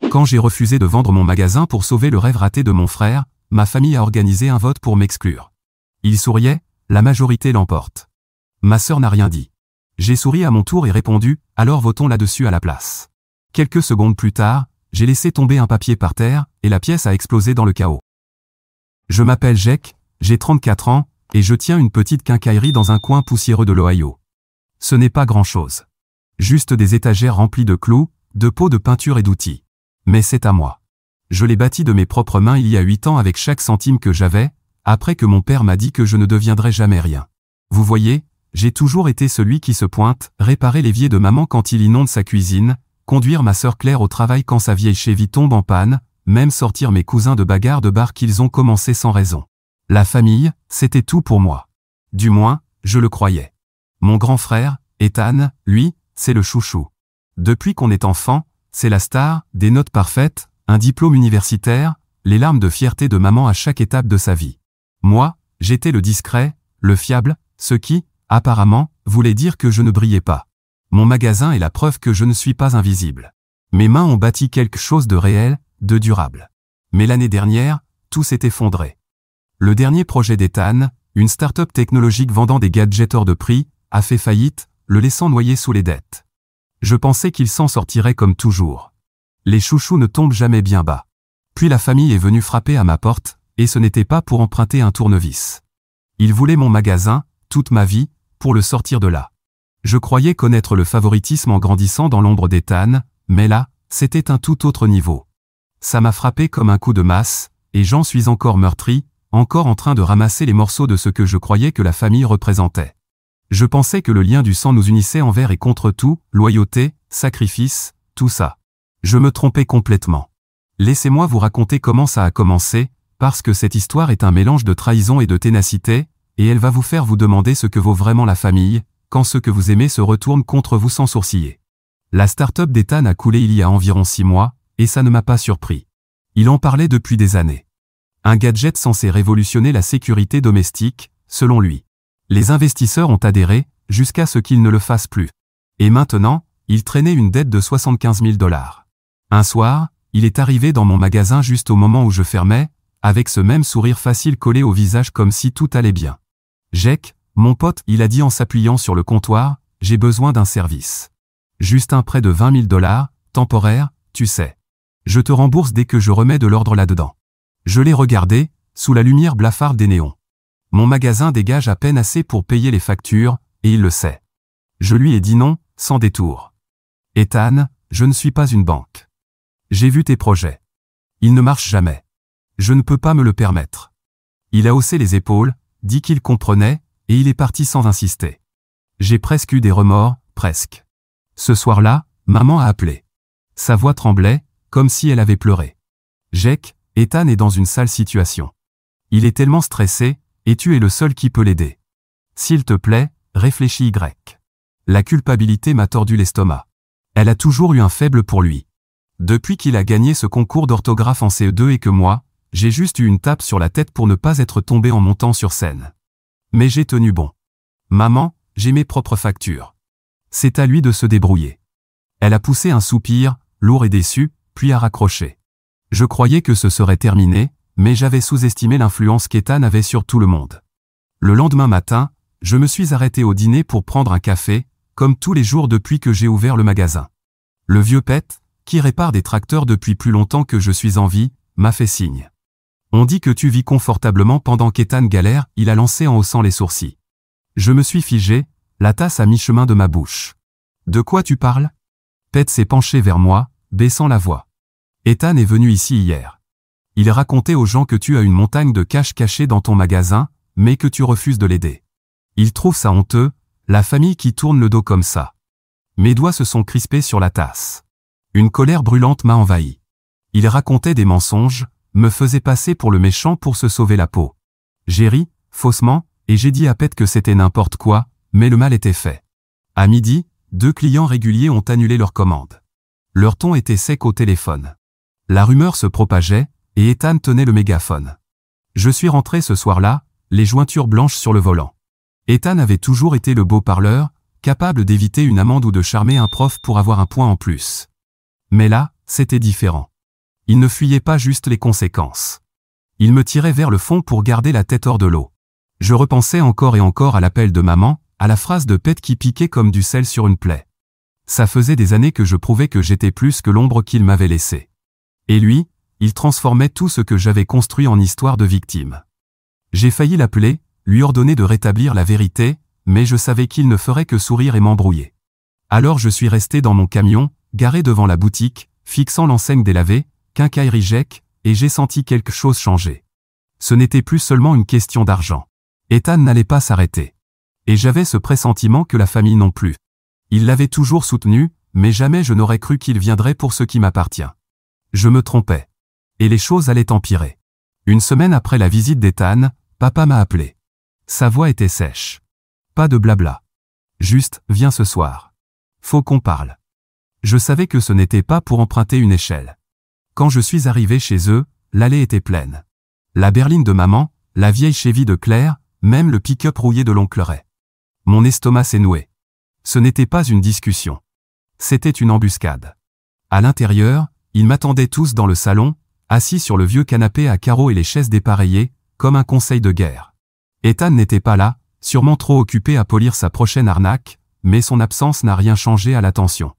Quand j'ai refusé de vendre mon magasin pour sauver le rêve raté de mon frère, ma famille a organisé un vote pour m'exclure. Il souriait, la majorité l'emporte. Ma sœur n'a rien dit. J'ai souri à mon tour et répondu, alors votons là-dessus à la place. Quelques secondes plus tard, j'ai laissé tomber un papier par terre, et la pièce a explosé dans le chaos. Je m'appelle Jack, j'ai 34 ans, et je tiens une petite quincaillerie dans un coin poussiéreux de l'Ohio. Ce n'est pas grand-chose. Juste des étagères remplies de clous, de pots de peinture et d'outils. Mais c'est à moi. Je l'ai bâti de mes propres mains il y a 8 ans avec chaque centime que j'avais, après que mon père m'a dit que je ne deviendrais jamais rien. Vous voyez, j'ai toujours été celui qui se pointe, réparer l'évier de maman quand il inonde sa cuisine, conduire ma sœur Claire au travail quand sa vieille Chevy tombe en panne, même sortir mes cousins de bagarres de bar qu'ils ont commencé sans raison. La famille, c'était tout pour moi. Du moins, je le croyais. Mon grand frère, Ethan, lui, c'est le chouchou. Depuis qu'on est enfant, c'est la star, des notes parfaites, un diplôme universitaire, les larmes de fierté de maman à chaque étape de sa vie. Moi, j'étais le discret, le fiable, ce qui, apparemment, voulait dire que je ne brillais pas. Mon magasin est la preuve que je ne suis pas invisible. Mes mains ont bâti quelque chose de réel, de durable. Mais l'année dernière, tout s'est effondré. Le dernier projet d'Ethan, une start-up technologique vendant des gadgets hors de prix, a fait faillite, le laissant noyer sous les dettes. Je pensais qu'il s'en sortirait comme toujours. Les chouchous ne tombent jamais bien bas. Puis la famille est venue frapper à ma porte, et ce n'était pas pour emprunter un tournevis. Ils voulaient mon magasin, toute ma vie, pour le sortir de là. Je croyais connaître le favoritisme en grandissant dans l'ombre d'Ethan, mais là, c'était un tout autre niveau. Ça m'a frappé comme un coup de masse, et j'en suis encore meurtri, encore en train de ramasser les morceaux de ce que je croyais que la famille représentait. Je pensais que le lien du sang nous unissait envers et contre tout, loyauté, sacrifice, tout ça. Je me trompais complètement. Laissez-moi vous raconter comment ça a commencé, parce que cette histoire est un mélange de trahison et de ténacité, et elle va vous faire vous demander ce que vaut vraiment la famille, quand ceux que vous aimez se retournent contre vous sans sourciller. La start-up d'Ethan a coulé il y a environ 6 mois, et ça ne m'a pas surpris. Il en parlait depuis des années. Un gadget censé révolutionner la sécurité domestique, selon lui. Les investisseurs ont adhéré, jusqu'à ce qu'ils ne le fassent plus. Et maintenant, il traînait une dette de 75 000 $. Un soir, il est arrivé dans mon magasin juste au moment où je fermais, avec ce même sourire facile collé au visage comme si tout allait bien. « Jack, mon pote, il a dit en s'appuyant sur le comptoir, j'ai besoin d'un service. Juste un prêt de 20 000 $, temporaire, tu sais. Je te rembourse dès que je remets de l'ordre là-dedans. » Je l'ai regardé, sous la lumière blafarde des néons. Mon magasin dégage à peine assez pour payer les factures, et il le sait. Je lui ai dit non, sans détour. « Ethan, je ne suis pas une banque. J'ai vu tes projets. Ils ne marchent jamais. Je ne peux pas me le permettre. » Il a haussé les épaules, dit qu'il comprenait, et il est parti sans insister. J'ai presque eu des remords, presque. Ce soir-là, maman a appelé. Sa voix tremblait, comme si elle avait pleuré. « Jack, Ethan est dans une sale situation. Il est tellement stressé, et tu es le seul qui peut l'aider. S'il te plaît, réfléchis Y. » La culpabilité m'a tordu l'estomac. Elle a toujours eu un faible pour lui. Depuis qu'il a gagné ce concours d'orthographe en CE2 et que moi, j'ai juste eu une tape sur la tête pour ne pas être tombé en montant sur scène. Mais j'ai tenu bon. Maman, j'ai mes propres factures. C'est à lui de se débrouiller. Elle a poussé un soupir, lourd et déçu, puis a raccroché. Je croyais que ce serait terminé, mais j'avais sous-estimé l'influence qu'Ethan avait sur tout le monde. Le lendemain matin, je me suis arrêté au dîner pour prendre un café, comme tous les jours depuis que j'ai ouvert le magasin. Le vieux Pet, qui répare des tracteurs depuis plus longtemps que je suis en vie, m'a fait signe. « On dit que tu vis confortablement pendant qu'Ethan galère », il a lancé en haussant les sourcils. Je me suis figé, la tasse à mi-chemin de ma bouche. « De quoi tu parles ?» Pet s'est penché vers moi, baissant la voix. « Ethan est venu ici hier. Il racontait aux gens que tu as une montagne de cash cachée dans ton magasin, mais que tu refuses de l'aider. Il trouve ça honteux, la famille qui tourne le dos comme ça. » Mes doigts se sont crispés sur la tasse. Une colère brûlante m'a envahi. Il racontait des mensonges, me faisait passer pour le méchant pour se sauver la peau. J'ai ri, faussement, et j'ai dit à Pet que c'était n'importe quoi, mais le mal était fait. À midi, 2 clients réguliers ont annulé leur commande. Leur ton était sec au téléphone. La rumeur se propageait, et Ethan tenait le mégaphone. Je suis rentré ce soir-là, les jointures blanches sur le volant. Ethan avait toujours été le beau parleur, capable d'éviter une amende ou de charmer un prof pour avoir un point en plus. Mais là, c'était différent. Il ne fuyait pas juste les conséquences. Il me tirait vers le fond pour garder la tête hors de l'eau. Je repensais encore et encore à l'appel de maman, à la phrase de Pet qui piquait comme du sel sur une plaie. Ça faisait des années que je prouvais que j'étais plus que l'ombre qu'il m'avait laissée. Et lui, il transformait tout ce que j'avais construit en histoire de victime. J'ai failli l'appeler, lui ordonner de rétablir la vérité, mais je savais qu'il ne ferait que sourire et m'embrouiller. Alors je suis resté dans mon camion, garé devant la boutique, fixant l'enseigne délavée, quincaillerie Jek, et j'ai senti quelque chose changer. Ce n'était plus seulement une question d'argent. Ethan n'allait pas s'arrêter. Et j'avais ce pressentiment que la famille non plus. Il l'avait toujours soutenu, mais jamais je n'aurais cru qu'il viendrait pour ce qui m'appartient. Je me trompais. Et les choses allaient empirer. Une semaine après la visite d'Ethan, papa m'a appelé. Sa voix était sèche. Pas de blabla. Juste, viens ce soir. Faut qu'on parle. Je savais que ce n'était pas pour emprunter une échelle. Quand je suis arrivé chez eux, l'allée était pleine. La berline de maman, la vieille Chevy de Claire, même le pick-up rouillé de l'oncle Ray. Mon estomac s'est noué. Ce n'était pas une discussion. C'était une embuscade. À l'intérieur, ils m'attendaient tous dans le salon, assis sur le vieux canapé à carreaux et les chaises dépareillées, comme un conseil de guerre. Ethan n'était pas là, sûrement trop occupé à polir sa prochaine arnaque, mais son absence n'a rien changé à l'attention.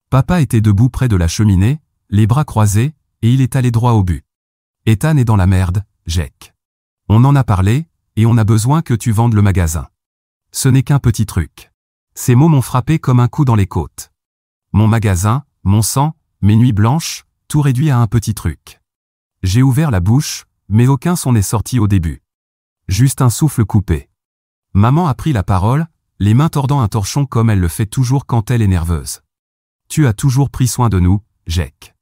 Papa était debout près de la cheminée, les bras croisés, et il est allé droit au but. Ethan est dans la merde, Jek. On en a parlé, et on a besoin que tu vendes le magasin. Ce n'est qu'un petit truc. Ces mots m'ont frappé comme un coup dans les côtes. Mon magasin, mon sang, mes nuits blanches, tout réduit à un petit truc. J'ai ouvert la bouche, mais aucun son n'est sorti au début. Juste un souffle coupé. Maman a pris la parole, les mains tordant un torchon comme elle le fait toujours quand elle est nerveuse. Tu as toujours pris soin de nous, Jek.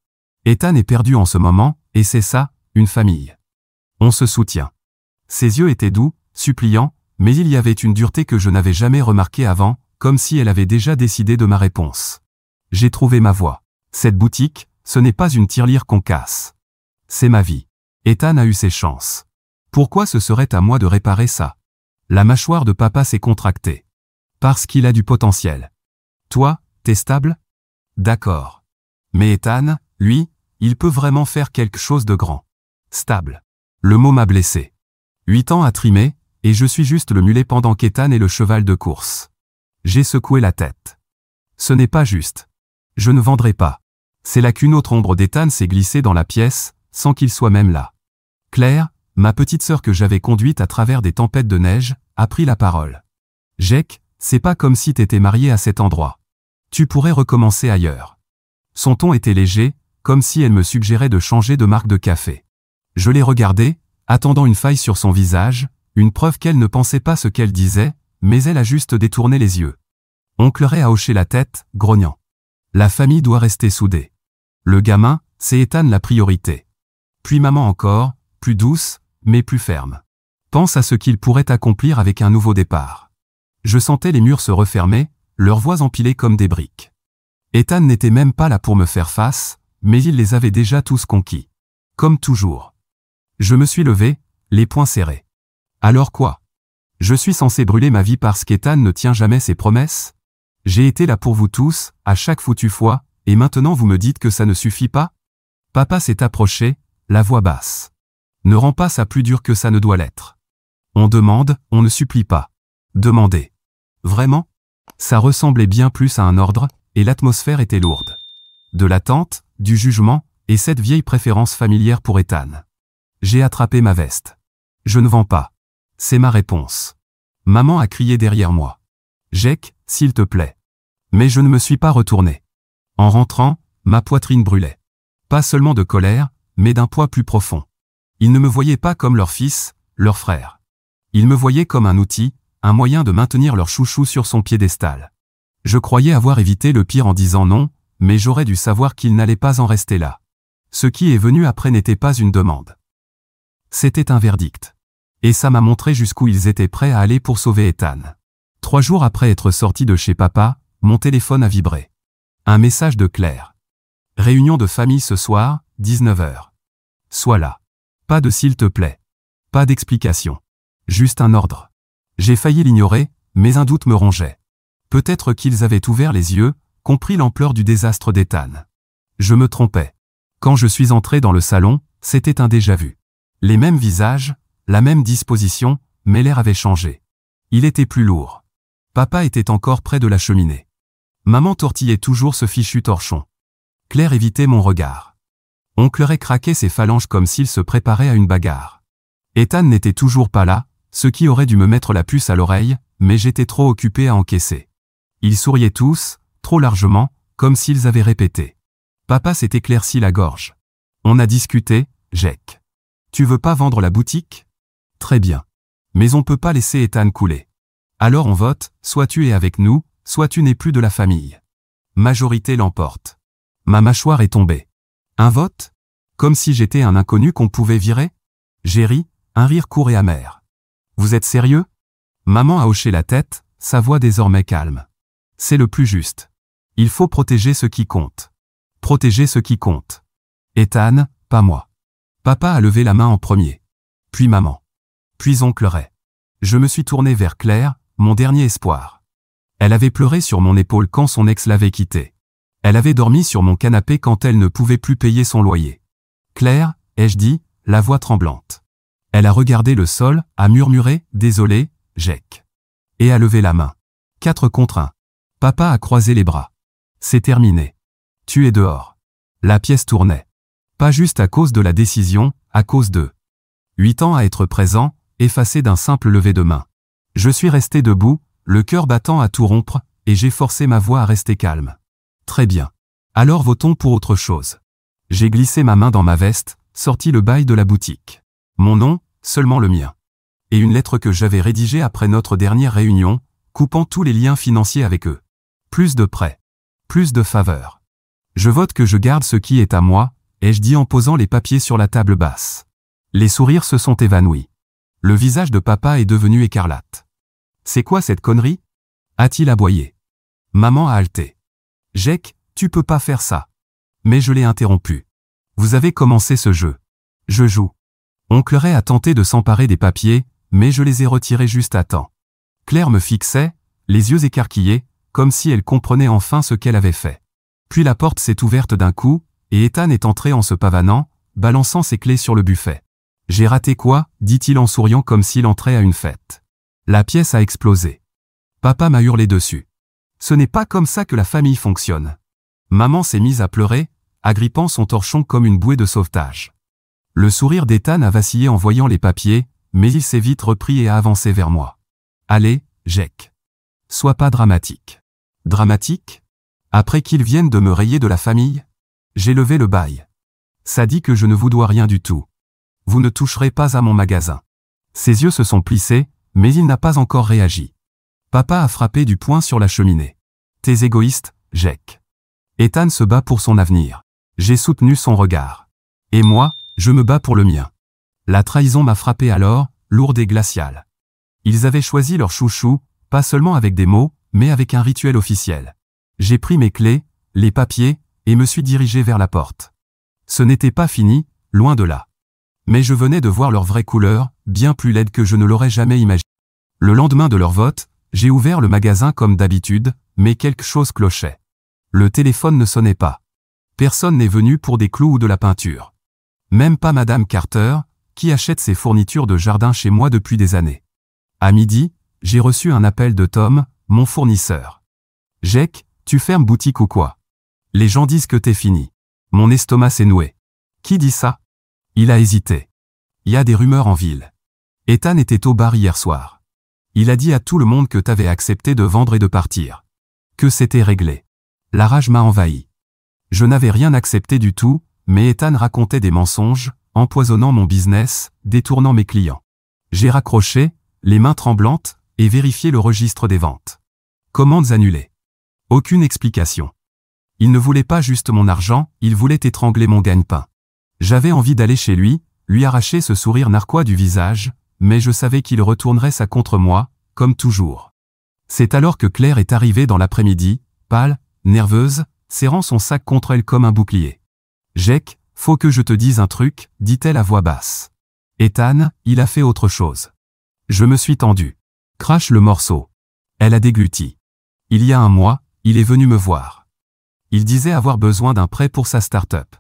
Ethan est perdu en ce moment, et c'est ça, une famille. On se soutient. Ses yeux étaient doux, suppliants, mais il y avait une dureté que je n'avais jamais remarquée avant, comme si elle avait déjà décidé de ma réponse. J'ai trouvé ma voie. Cette boutique, ce n'est pas une tirelire qu'on casse. C'est ma vie. Ethan a eu ses chances. Pourquoi ce serait à moi de réparer ça? La mâchoire de papa s'est contractée. Parce qu'il a du potentiel. Toi, t'es stable? D'accord. Mais Ethan, lui, il peut vraiment faire quelque chose de grand. Stable. Le mot m'a blessé. 8 ans à trimer, et je suis juste le mulet pendant qu'Ethan est le cheval de course. J'ai secoué la tête. Ce n'est pas juste. Je ne vendrai pas. C'est là qu'une autre ombre d'Ethan s'est glissée dans la pièce, sans qu'il soit même là. Claire, ma petite sœur que j'avais conduite à travers des tempêtes de neige, a pris la parole. Jek, c'est pas comme si t'étais marié à cet endroit. Tu pourrais recommencer ailleurs. Son ton était léger, comme si elle me suggérait de changer de marque de café. Je l'ai regardée, attendant une faille sur son visage, une preuve qu'elle ne pensait pas ce qu'elle disait, mais elle a juste détourné les yeux. Oncle Ray a hoché la tête, grognant. La famille doit rester soudée. Le gamin, c'est Ethan la priorité. Puis maman encore, plus douce, mais plus ferme. Pense à ce qu'il pourrait accomplir avec un nouveau départ. Je sentais les murs se refermer, leurs voix empilées comme des briques. Ethan n'était même pas là pour me faire face, mais il les avait déjà tous conquis. Comme toujours. Je me suis levé, les poings serrés. Alors quoi? Je suis censé brûler ma vie parce qu'Ethan ne tient jamais ses promesses? J'ai été là pour vous tous, à chaque foutue fois, et maintenant vous me dites que ça ne suffit pas? Papa s'est approché, la voix basse. Ne rends pas ça plus dur que ça ne doit l'être. On demande, on ne supplie pas. Demandez. Vraiment? Ça ressemblait bien plus à un ordre, et l'atmosphère était lourde. De l'attente, du jugement, et cette vieille préférence familière pour Ethan. J'ai attrapé ma veste. Je ne vends pas. C'est ma réponse. Maman a crié derrière moi. Jek, s'il te plaît. Mais je ne me suis pas retourné. En rentrant, ma poitrine brûlait. Pas seulement de colère, mais d'un poids plus profond. Ils ne me voyaient pas comme leur fils, leur frère. Ils me voyaient comme un outil, un moyen de maintenir leur chouchou sur son piédestal. Je croyais avoir évité le pire en disant non, mais j'aurais dû savoir qu'il n'allait pas en rester là. Ce qui est venu après n'était pas une demande. C'était un verdict. Et ça m'a montré jusqu'où ils étaient prêts à aller pour sauver Ethan. 3 jours après être sorti de chez papa, mon téléphone a vibré. Un message de Claire. Réunion de famille ce soir, 19h. Sois là. Pas de s'il te plaît. Pas d'explication. Juste un ordre. J'ai failli l'ignorer, mais un doute me rongeait. Peut-être qu'ils avaient ouvert les yeux, compris l'ampleur du désastre d'Ethan. Je me trompais. Quand je suis entré dans le salon, c'était un déjà-vu. Les mêmes visages, la même disposition, mais l'air avait changé. Il était plus lourd. Papa était encore près de la cheminée. Maman tortillait toujours ce fichu torchon. Claire évitait mon regard. Oncle Ray craquait ses phalanges comme s'il se préparait à une bagarre. Ethan n'était toujours pas là, ce qui aurait dû me mettre la puce à l'oreille, mais j'étais trop occupé à encaisser. Ils souriaient tous, trop largement, comme s'ils avaient répété. Papa s'est éclairci la gorge. On a discuté, Jake. Tu veux pas vendre la boutique? Très bien. Mais on peut pas laisser Ethan couler. Alors on vote, soit tu es avec nous, soit tu n'es plus de la famille. Majorité l'emporte. Ma mâchoire est tombée. Un vote? Comme si j'étais un inconnu qu'on pouvait virer? J'ai ri, un rire court et amer. Vous êtes sérieux? Maman a hoché la tête, sa voix désormais calme. C'est le plus juste. Il faut protéger ce qui compte. Protéger ce qui compte. Ethan, pas moi. Papa a levé la main en premier. Puis maman. Puis oncle Ray. Je me suis tourné vers Claire, mon dernier espoir. Elle avait pleuré sur mon épaule quand son ex l'avait quittée. Elle avait dormi sur mon canapé quand elle ne pouvait plus payer son loyer. Claire, ai-je dit, la voix tremblante. Elle a regardé le sol, a murmuré, désolé, Jake. Et a levé la main. 4 contre 1. Papa a croisé les bras. C'est terminé. Tu es dehors. La pièce tournait. Pas juste à cause de la décision, à cause de 8 ans à être présent, effacé d'un simple lever de main. Je suis resté debout, le cœur battant à tout rompre, et j'ai forcé ma voix à rester calme. Très bien. Alors votons pour autre chose. J'ai glissé ma main dans ma veste, sorti le bail de la boutique. Mon nom, seulement le mien. Et une lettre que j'avais rédigée après notre dernière réunion, coupant tous les liens financiers avec eux. Plus de prêts. Plus de faveurs. Je vote que je garde ce qui est à moi, ai-je dit en posant les papiers sur la table basse. Les sourires se sont évanouis. Le visage de papa est devenu écarlate. C'est quoi cette connerie? A-t-il aboyé. Maman a halté. Jake, tu peux pas faire ça. Mais je l'ai interrompu. Vous avez commencé ce jeu. Je joue. Oncle Ray a tenté de s'emparer des papiers, mais je les ai retirés juste à temps. Claire me fixait, les yeux écarquillés, comme si elle comprenait enfin ce qu'elle avait fait. Puis la porte s'est ouverte d'un coup, et Ethan est entré en se pavanant, balançant ses clés sur le buffet. « J'ai raté quoi ?» dit-il en souriant comme s'il entrait à une fête. La pièce a explosé. Papa m'a hurlé dessus. Ce n'est pas comme ça que la famille fonctionne. Maman s'est mise à pleurer, agrippant son torchon comme une bouée de sauvetage. Le sourire d'Ethan a vacillé en voyant les papiers, mais il s'est vite repris et a avancé vers moi. « Allez, Jake. Sois pas dramatique. » Dramatique? Après qu'ils viennent de me rayer de la famille? J'ai levé le bail. Ça dit que je ne vous dois rien du tout. Vous ne toucherez pas à mon magasin. Ses yeux se sont plissés, mais il n'a pas encore réagi. Papa a frappé du poing sur la cheminée. T'es égoïste, Jake. Ethan se bat pour son avenir. J'ai soutenu son regard. Et moi, je me bats pour le mien. La trahison m'a frappé alors, lourde et glaciale. Ils avaient choisi leur chouchou, pas seulement avec des mots, mais avec un rituel officiel. J'ai pris mes clés, les papiers, et me suis dirigé vers la porte. Ce n'était pas fini, loin de là. Mais je venais de voir leur vraie couleur, bien plus laide que je ne l'aurais jamais imaginé. Le lendemain de leur vote, j'ai ouvert le magasin comme d'habitude, mais quelque chose clochait. Le téléphone ne sonnait pas. Personne n'est venu pour des clous ou de la peinture. Même pas Madame Carter, qui achète ses fournitures de jardin chez moi depuis des années. À midi, j'ai reçu un appel de Tom, mon fournisseur. « Jake, tu fermes boutique ou quoi? Les gens disent que t'es fini. » Mon estomac s'est noué. « Qui dit ça? » Il a hésité. « Il y a des rumeurs en ville. Ethan était au bar hier soir. Il a dit à tout le monde que t'avais accepté de vendre et de partir. Que c'était réglé. » La rage m'a envahi. Je n'avais rien accepté du tout, mais Ethan racontait des mensonges, empoisonnant mon business, détournant mes clients. J'ai raccroché, les mains tremblantes, et vérifié le registre des ventes. Commandes annulées. Aucune explication. Il ne voulait pas juste mon argent, il voulait étrangler mon gagne-pain. J'avais envie d'aller chez lui arracher ce sourire narquois du visage, mais je savais qu'il retournerait ça contre moi, comme toujours. C'est alors que Claire est arrivée dans l'après-midi, pâle, nerveuse, serrant son sac contre elle comme un bouclier. « Jake, faut que je te dise un truc, dit-elle à voix basse. Ethan, il a fait autre chose. » Je me suis tendu. Crache le morceau. Elle a dégluti. Il y a un mois, il est venu me voir. Il disait avoir besoin d'un prêt pour sa start-up.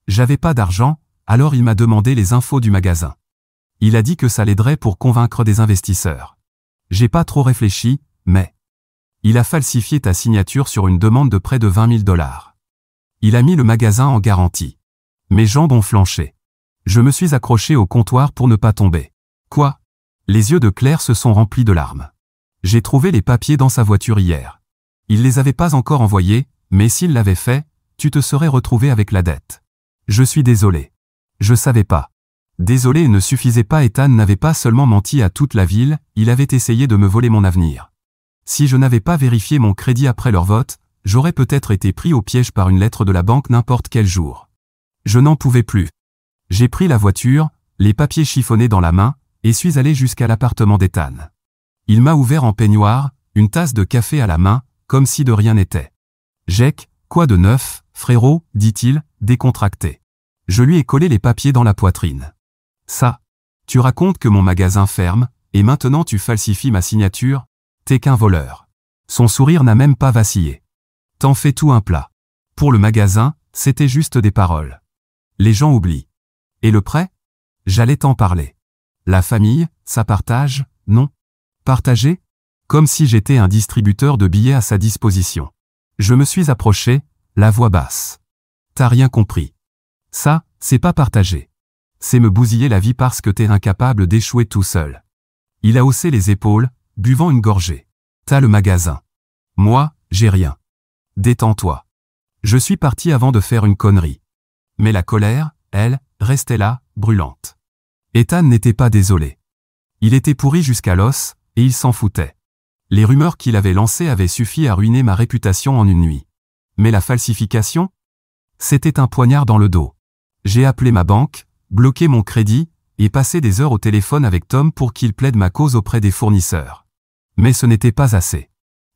J'avais pas d'argent, alors il m'a demandé les infos du magasin. Il a dit que ça l'aiderait pour convaincre des investisseurs. J'ai pas trop réfléchi, mais... Il a falsifié ta signature sur une demande de près de 20 000 $. Il a mis le magasin en garantie. Mes jambes ont flanché. Je me suis accroché au comptoir pour ne pas tomber. Quoi? Les yeux de Claire se sont remplis de larmes. J'ai trouvé les papiers dans sa voiture hier. Il les avait pas encore envoyés, mais s'il l'avait fait, tu te serais retrouvé avec la dette. Je suis désolé. Je savais pas. Désolé ne suffisait pas. Ethan n'avait pas seulement menti à toute la ville, il avait essayé de me voler mon avenir. Si je n'avais pas vérifié mon crédit après leur vote, j'aurais peut-être été pris au piège par une lettre de la banque n'importe quel jour. Je n'en pouvais plus. J'ai pris la voiture, les papiers chiffonnés dans la main, et suis allé jusqu'à l'appartement d'Ethan. Il m'a ouvert en peignoir, une tasse de café à la main, comme si de rien n'était. « Jake, quoi de neuf, frérot ?» dit-il, décontracté. Je lui ai collé les papiers dans la poitrine. « Ça. Tu racontes que mon magasin ferme, et maintenant tu falsifies ma signature? T'es qu'un voleur. » Son sourire n'a même pas vacillé. « T'en fais tout un plat. Pour le magasin, c'était juste des paroles. Les gens oublient. Et le prêt? J'allais t'en parler. La famille, ça partage, non? Partager? Comme si j'étais un distributeur de billets à sa disposition. Je me suis approché, la voix basse. T'as rien compris. Ça, c'est pas partager. C'est me bousiller la vie parce que t'es incapable d'échouer tout seul. Il a haussé les épaules, buvant une gorgée. T'as le magasin. Moi, j'ai rien. Détends-toi. Je suis parti avant de faire une connerie. Mais la colère, elle, restait là, brûlante. Ethan n'était pas désolé. Il était pourri jusqu'à l'os, et il s'en foutait. Les rumeurs qu'il avait lancées avaient suffi à ruiner ma réputation en une nuit. Mais la falsification? C'était un poignard dans le dos. J'ai appelé ma banque, bloqué mon crédit, et passé des heures au téléphone avec Tom pour qu'il plaide ma cause auprès des fournisseurs. Mais ce n'était pas assez.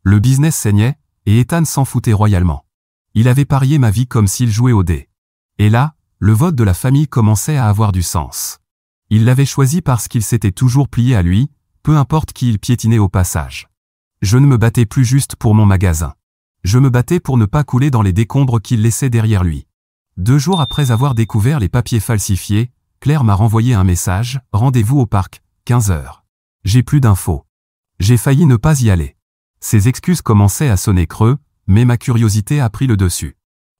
Le business saignait, et Ethan s'en foutait royalement. Il avait parié ma vie comme s'il jouait au dé. Et là, le vote de la famille commençait à avoir du sens. Il l'avait choisi parce qu'il s'était toujours plié à lui, peu importe qui il piétinait au passage. Je ne me battais plus juste pour mon magasin. Je me battais pour ne pas couler dans les décombres qu'il laissait derrière lui. 2 jours après avoir découvert les papiers falsifiés, Claire m'a renvoyé un message, « Rendez-vous au parc, 15 h. J'ai plus d'infos. » J'ai failli ne pas y aller. Ses excuses commençaient à sonner creux, mais ma curiosité a pris le dessus.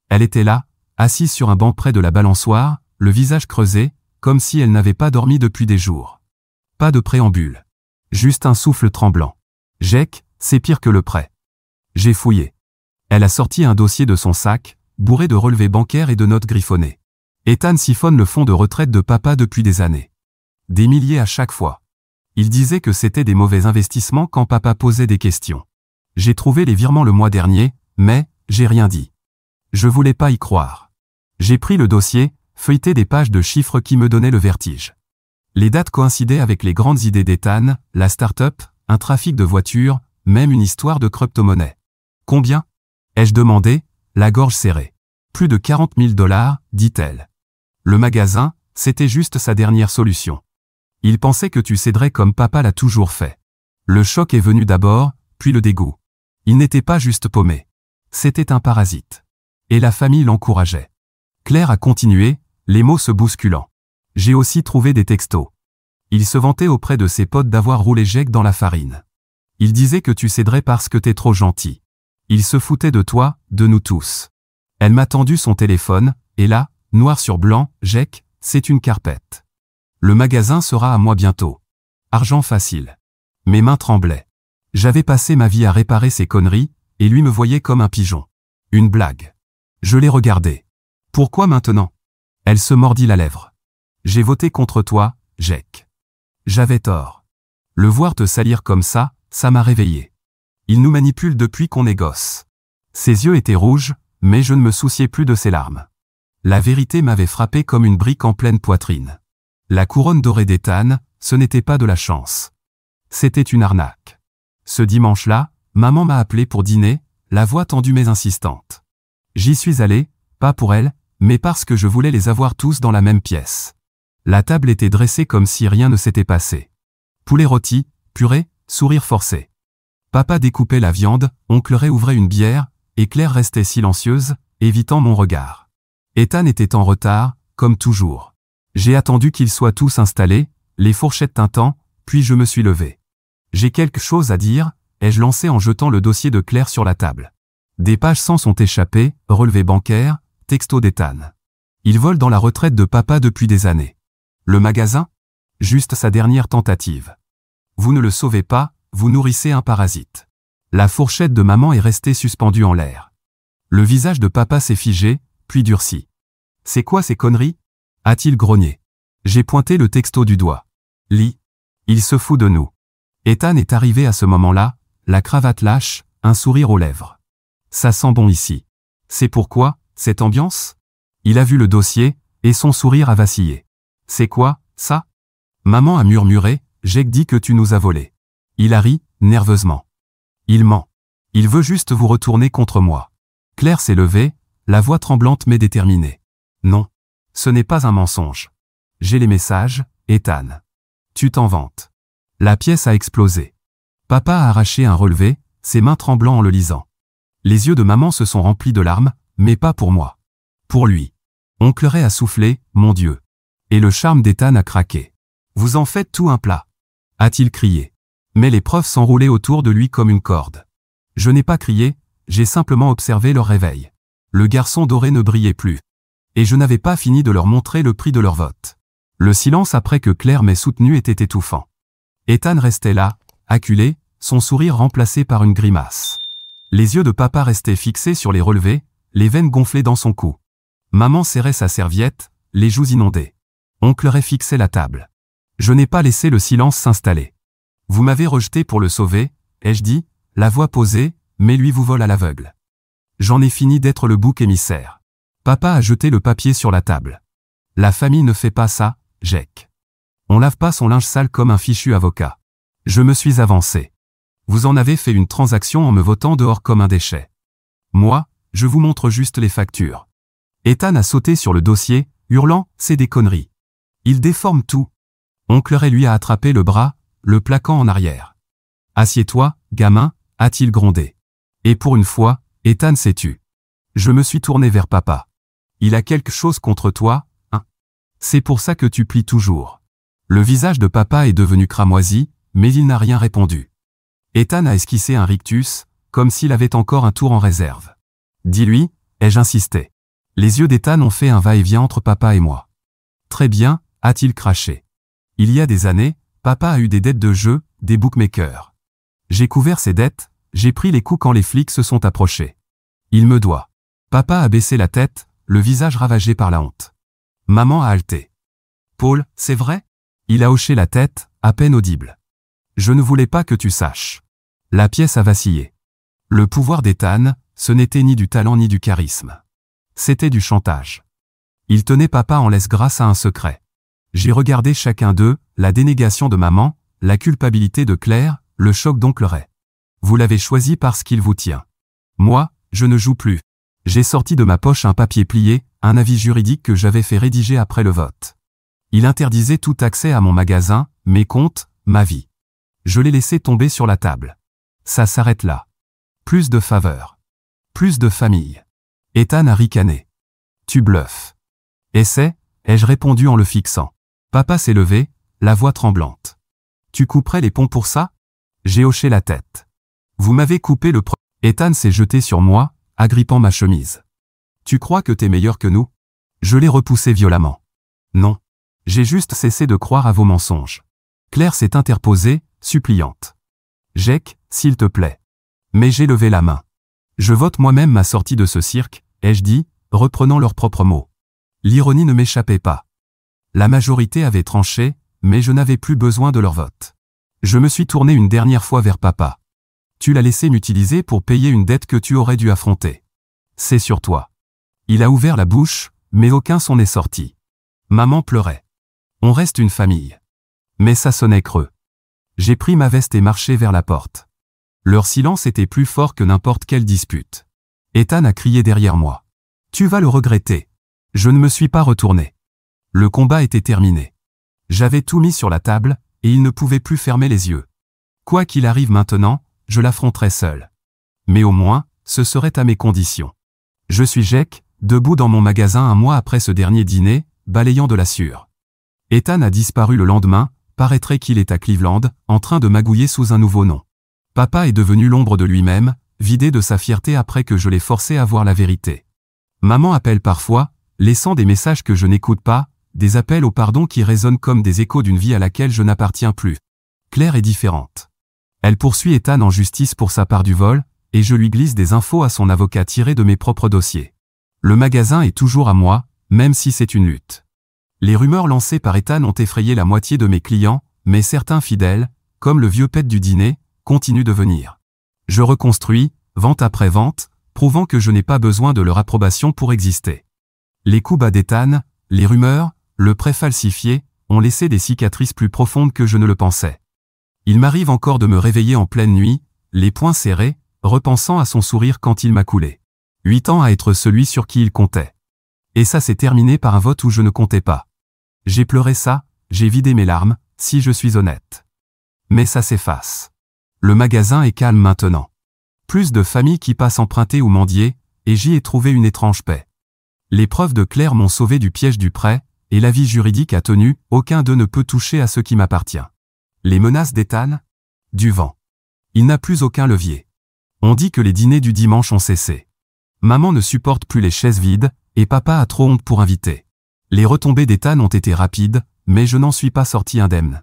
Elle était là, assise sur un banc près de la balançoire, le visage creusé, comme si elle n'avait pas dormi depuis des jours. Pas de préambule. Juste un souffle tremblant. « Jake, c'est pire que le prêt. » J'ai fouillé. Elle a sorti un dossier de son sac, bourré de relevés bancaires et de notes griffonnées. Ethan siphonne le fonds de retraite de papa depuis des années. Des milliers à chaque fois. Il disait que c'était des mauvais investissements quand papa posait des questions. J'ai trouvé les virements le mois dernier, mais j'ai rien dit. Je voulais pas y croire. J'ai pris le dossier, feuilleté des pages de chiffres qui me donnaient le vertige. Les dates coïncidaient avec les grandes idées d'Ethan, la start-up, un trafic de voitures, même une histoire de crypto-monnaie. Combien? Ai-je demandé, la gorge serrée. Plus de 40 000 $, dit-elle. Le magasin, c'était juste sa dernière solution. Il pensait que tu céderais comme papa l'a toujours fait. Le choc est venu d'abord, puis le dégoût. Il n'était pas juste paumé. C'était un parasite. Et la famille l'encourageait. Claire a continué, les mots se bousculant. J'ai aussi trouvé des textos. Il se vantait auprès de ses potes d'avoir roulé Jake dans la farine. Il disait que tu céderais parce que t'es trop gentil. Il se foutait de toi, de nous tous. Elle m'a tendu son téléphone, et là, noir sur blanc, Jake, c'est une carpette. Le magasin sera à moi bientôt. Argent facile. Mes mains tremblaient. J'avais passé ma vie à réparer ces conneries, et lui me voyait comme un pigeon. Une blague. Je l'ai regardé. Pourquoi maintenant? Elle se mordit la lèvre. J'ai voté contre toi, Jake. J'avais tort. Le voir te salir comme ça m'a réveillé. Il nous manipule depuis qu'on est gosse. Ses yeux étaient rouges, mais je ne me souciais plus de ses larmes. La vérité m'avait frappé comme une brique en pleine poitrine. La couronne dorée d'Ethan, ce n'était pas de la chance. C'était une arnaque. Ce dimanche-là, maman m'a appelé pour dîner, la voix tendue mais insistante. J'y suis allé, pas pour elle, mais parce que je voulais les avoir tous dans la même pièce. La table était dressée comme si rien ne s'était passé. Poulet rôti, purée, sourire forcé. Papa découpait la viande, oncle Ray ouvrait une bière, et Claire restait silencieuse, évitant mon regard. Ethan était en retard, comme toujours. J'ai attendu qu'ils soient tous installés, les fourchettes tintant, puis je me suis levé. J'ai quelque chose à dire, ai-je lancé en jetant le dossier de Claire sur la table. Des pages sans sont échappées, relevés bancaires, texto d'Ethan. Il vole dans la retraite de papa depuis des années. Le magasin? Juste sa dernière tentative. Vous ne le sauvez pas, vous nourrissez un parasite. La fourchette de maman est restée suspendue en l'air. Le visage de papa s'est figé, puis durci. C'est quoi ces conneries? A-t-il grogné. J'ai pointé le texto du doigt. Lis. Il se fout de nous. Ethan est arrivé à ce moment-là, la cravate lâche, un sourire aux lèvres. Ça sent bon ici. C'est pourquoi, cette ambiance? Il a vu le dossier, et son sourire a vacillé. C'est quoi, ça? Maman a murmuré, Jake dit que tu nous as volé. Il a ri, nerveusement. Il ment. Il veut juste vous retourner contre moi. Claire s'est levée, la voix tremblante mais déterminée. Non. Ce n'est pas un mensonge. J'ai les messages, Ethan. Tu t'en vantes. La pièce a explosé. Papa a arraché un relevé, ses mains tremblant en le lisant. Les yeux de maman se sont remplis de larmes, mais pas pour moi. Pour lui. Oncle Ray a soufflé, mon Dieu. Et le charme d'Ethan a craqué. Vous en faites tout un plat. A-t-il crié. Mais les preuves s'enroulaient autour de lui comme une corde. Je n'ai pas crié, j'ai simplement observé leur réveil. Le garçon doré ne brillait plus. Et je n'avais pas fini de leur montrer le prix de leur vote. Le silence après que Claire m'ait soutenu était étouffant. Ethan restait là, acculé, son sourire remplacé par une grimace. Les yeux de papa restaient fixés sur les relevés, les veines gonflées dans son cou. Maman serrait sa serviette, les joues inondées. Oncle Ray fixait la table. Je n'ai pas laissé le silence s'installer. Vous m'avez rejeté pour le sauver, ai-je dit, la voix posée, mais lui vous vole à l'aveugle. J'en ai fini d'être le bouc émissaire. Papa a jeté le papier sur la table. La famille ne fait pas ça, Jake. On lave pas son linge sale comme un fichu avocat. Je me suis avancé. Vous en avez fait une transaction en me votant dehors comme un déchet. Moi, je vous montre juste les factures. Ethan a sauté sur le dossier, hurlant, c'est des conneries. Il déforme tout. Oncle Ray lui a attrapé le bras, le plaquant en arrière. Assieds-toi, gamin, a-t-il grondé. Et pour une fois, Ethan s'est tu. Je me suis tourné vers papa. Il a quelque chose contre toi, hein? C'est pour ça que tu plies toujours. Le visage de papa est devenu cramoisi, mais il n'a rien répondu. Ethan a esquissé un rictus, comme s'il avait encore un tour en réserve. Dis-lui, ai-je insisté. Les yeux d'Ethan ont fait un va-et-vient entre papa et moi. Très bien, a-t-il craché. Il y a des années, papa a eu des dettes de jeu, des bookmakers. J'ai couvert ses dettes, j'ai pris les coups quand les flics se sont approchés. Il me doit. Papa a baissé la tête, le visage ravagé par la honte. Maman a halté. Paul, c'est vrai? Il a hoché la tête, à peine audible. Je ne voulais pas que tu saches. La pièce a vacillé. Le pouvoir d'Ethan, ce n'était ni du talent ni du charisme. C'était du chantage. Il tenait papa en laisse grâce à un secret. J'ai regardé chacun d'eux, la dénégation de maman, la culpabilité de Claire, le choc d'oncle Ray. Vous l'avez choisi parce qu'il vous tient. Moi, je ne joue plus. J'ai sorti de ma poche un papier plié, un avis juridique que j'avais fait rédiger après le vote. Il interdisait tout accès à mon magasin, mes comptes, ma vie. Je l'ai laissé tomber sur la table. Ça s'arrête là. Plus de faveurs. Plus de famille. Ethan a ricané. Tu bluffes. Essaie, ai-je répondu en le fixant. Papa s'est levé, la voix tremblante. Tu couperais les ponts pour ça? J'ai hoché la tête. Vous m'avez coupé le Ethan s'est jeté sur moi, agrippant ma chemise. Tu crois que t'es meilleur que nous? Je l'ai repoussé violemment. Non. J'ai juste cessé de croire à vos mensonges. Claire s'est interposée, suppliante. Jake, s'il te plaît. Mais j'ai levé la main. Je vote moi-même ma sortie de ce cirque, ai-je dit, reprenant leurs propres mots. L'ironie ne m'échappait pas. La majorité avait tranché, mais je n'avais plus besoin de leur vote. Je me suis tourné une dernière fois vers papa. Tu l'as laissé m'utiliser pour payer une dette que tu aurais dû affronter. C'est sur toi. Il a ouvert la bouche, mais aucun son n'est sorti. Maman pleurait. On reste une famille. Mais ça sonnait creux. J'ai pris ma veste et marché vers la porte. Leur silence était plus fort que n'importe quelle dispute. Ethan a crié derrière moi. Tu vas le regretter. Je ne me suis pas retourné. Le combat était terminé. J'avais tout mis sur la table, et il ne pouvait plus fermer les yeux. Quoi qu'il arrive maintenant, je l'affronterai seul. Mais au moins, ce serait à mes conditions. Je suis Jake, debout dans mon magasin un mois après ce dernier dîner, balayant de la sueur. Ethan a disparu le lendemain, paraîtrait qu'il est à Cleveland, en train de magouiller sous un nouveau nom. Papa est devenu l'ombre de lui-même, vidé de sa fierté après que je l'ai forcé à voir la vérité. Maman appelle parfois, laissant des messages que je n'écoute pas, des appels au pardon qui résonnent comme des échos d'une vie à laquelle je n'appartiens plus. Claire est différente. Elle poursuit Ethan en justice pour sa part du vol, et je lui glisse des infos à son avocat tirées de mes propres dossiers. Le magasin est toujours à moi, même si c'est une lutte. Les rumeurs lancées par Ethan ont effrayé la moitié de mes clients, mais certains fidèles, comme le vieux pet du dîner, continuent de venir. Je reconstruis, vente après vente, prouvant que je n'ai pas besoin de leur approbation pour exister. Les coups bas d'Ethan, les rumeurs, le prêt falsifié, ont laissé des cicatrices plus profondes que je ne le pensais. Il m'arrive encore de me réveiller en pleine nuit, les poings serrés, repensant à son sourire quand il m'a coulé. 8 ans à être celui sur qui il comptait. Et ça s'est terminé par un vote où je ne comptais pas. J'ai pleuré ça, j'ai vidé mes larmes, si je suis honnête. Mais ça s'efface. Le magasin est calme maintenant. Plus de familles qui passent emprunter ou mendier, et j'y ai trouvé une étrange paix. Les preuves de Claire m'ont sauvé du piège du prêt, et l'avis juridique a tenu, aucun d'eux ne peut toucher à ce qui m'appartient. Les menaces d'Ethan? Du vent. Il n'a plus aucun levier. On dit que les dîners du dimanche ont cessé. Maman ne supporte plus les chaises vides, et papa a trop honte pour inviter. Les retombées d'Ethan ont été rapides, mais je n'en suis pas sorti indemne.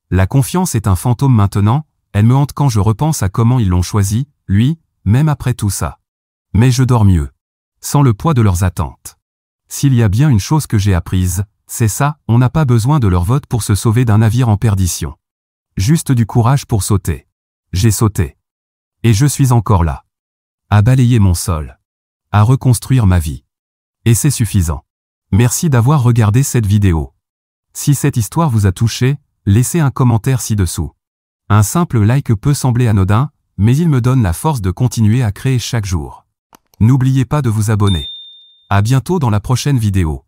La confiance est un fantôme maintenant, elle me hante quand je repense à comment ils l'ont choisi, lui, même après tout ça. Mais je dors mieux. Sans le poids de leurs attentes. S'il y a bien une chose que j'ai apprise, c'est ça, on n'a pas besoin de leur vote pour se sauver d'un navire en perdition. Juste du courage pour sauter. J'ai sauté. Et je suis encore là. À balayer mon sol. À reconstruire ma vie. Et c'est suffisant. Merci d'avoir regardé cette vidéo. Si cette histoire vous a touché, laissez un commentaire ci-dessous. Un simple like peut sembler anodin, mais il me donne la force de continuer à créer chaque jour. N'oubliez pas de vous abonner. À bientôt dans la prochaine vidéo.